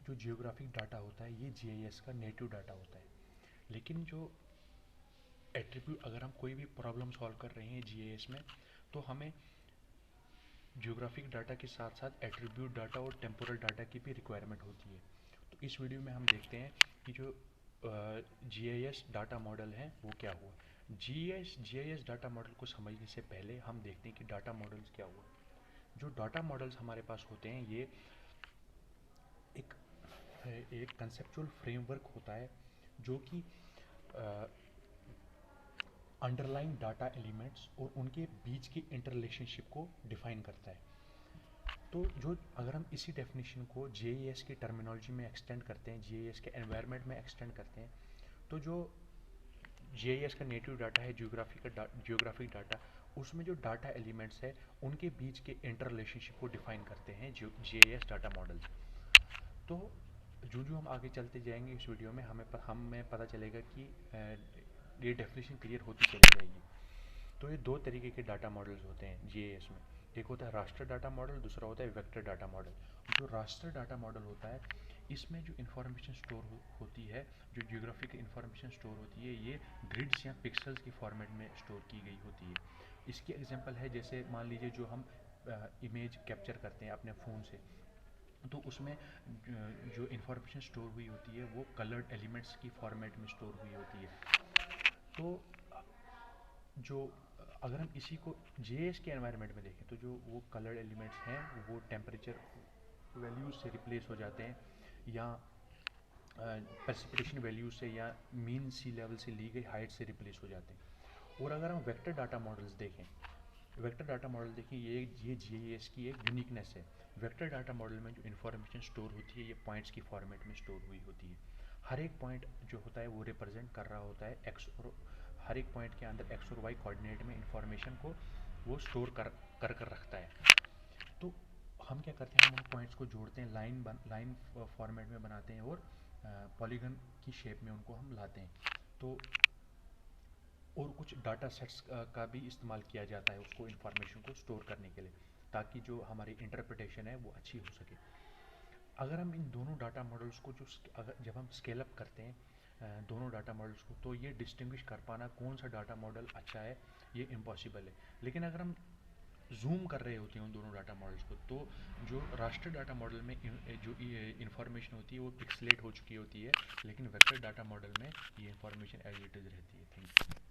जो geographic data होता है ये जीआईएस का नेटिव डाटा होता है। लेकिन जो एट्रीब्यूट, अगर हम कोई भी प्रॉब्लम सॉल्व कर रहे हैं जीआईएस में, तो हमें जियोग्राफिक डाटा के साथ साथ एट्रीब्यूट डाटा और टेम्पोरल डाटा की भी रिक्वायरमेंट होती है। तो इस वीडियो में हम देखते हैं कि जो जीआईएस डाटा मॉडल है वो क्या हुआ। जीआईएस डाटा मॉडल को समझने से पहले हम देखते हैं कि डाटा मॉडल्स क्या हुआ। जो डाटा मॉडल्स हमारे पास होते हैं ये एक एक कंसेप्चुअल फ्रेमवर्क होता है जो कि अंडरलाइंग डाटा एलिमेंट्स और उनके बीच की इंटर रिलेशनशिप को डिफाइन करता है। तो जो अगर हम इसी डेफिनेशन को जीआईएस की टर्मिनोलॉजी में एक्सटेंड करते हैं, जीआईएस के एनवायरनमेंट में एक्सटेंड करते हैं, तो जो जीआईएस का नेटिव डाटा है, जियोग्राफिक डाटा, उसमें जो डाटा एलिमेंट्स है उनके बीच के इंटर रिलेशनशिप को डिफाइन करते हैं जीआईएस डाटा मॉडल्स। तो जो जो हम आगे चलते जाएंगे इस वीडियो में हमें पता चलेगा कि ये डेफिनेशन क्लियर होती चली जाएगी। तो ये दो तरीके के डाटा मॉडल्स होते हैं जीआईएस में। एक होता है रास्टर डाटा मॉडल, दूसरा होता है वेक्टर डाटा मॉडल। जो रास्टर डाटा मॉडल होता है इसमें जो इन्फॉर्मेशन स्टोर होती है, जो जियोग्राफिक इन्फॉर्मेशन स्टोर होती है, ये ग्रिड्स या पिक्सल्स की फॉर्मेट में स्टोर की गई होती है। इसकी एग्जांपल है जैसे मान लीजिए जो हम इमेज कैप्चर करते हैं अपने फ़ोन से, तो उसमें जो इन्फॉर्मेशन स्टोर हुई होती है वो कलर्ड एलिमेंट्स की फॉर्मेट में स्टोर हुई होती है। तो जो अगर हम इसी को जेएस के एनवायरनमेंट में देखें तो जो वो कलर्ड एलिमेंट्स हैं वो टेम्परेचर वैल्यूज से रिप्लेस हो जाते हैं, या प्रेसिपिटेशन वैल्यूज से, या मीन सी लेवल से ली गई हाइट से रिप्लेस हो जाते हैं। और अगर हम वेक्टर डाटा मॉडल्स देखें, वेक्टर डाटा मॉडल देखिए, ये जीआईएस की एक यूनिकनेस है। वेक्टर डाटा मॉडल में जो इन्फॉर्मेशन स्टोर होती है ये पॉइंट्स की फॉर्मेट में स्टोर हुई होती है। हर एक पॉइंट जो होता है वो रिप्रेजेंट कर रहा होता है एक्स, और हर एक पॉइंट के अंदर एक्स और वाई कोऑर्डिनेट में इन्फॉर्मेशन को वो स्टोर कर रखता है। तो हम क्या करते हैं, हम उन पॉइंट्स को जोड़ते हैं, लाइन फॉर्मेट में बनाते हैं और पॉलीगन की शेप में उनको हम लाते हैं। तो और कुछ डाटा सेट्स का भी इस्तेमाल किया जाता है उसको इन्फॉर्मेशन को स्टोर करने के लिए, ताकि जो हमारी इंटरप्रिटेशन है वो अच्छी हो सके। अगर हम इन दोनों डाटा मॉडल्स को अगर जब हम स्केल अप करते हैं दोनों डाटा मॉडल्स को, तो ये डिस्टिंग्विश कर पाना कौन सा डाटा मॉडल अच्छा है ये इम्पॉसिबल है। लेकिन अगर हम जूम कर रहे होते हैं उन दोनों डाटा मॉडल्स को, तो जो रास्टर डाटा मॉडल में जो इन्फॉर्मेशन होती है वो पिक्सलेट हो चुकी होती है, लेकिन वेक्टर डाटा मॉडल में ये इन्फॉर्मेशन एज इट इज़ रहती है। Thank you.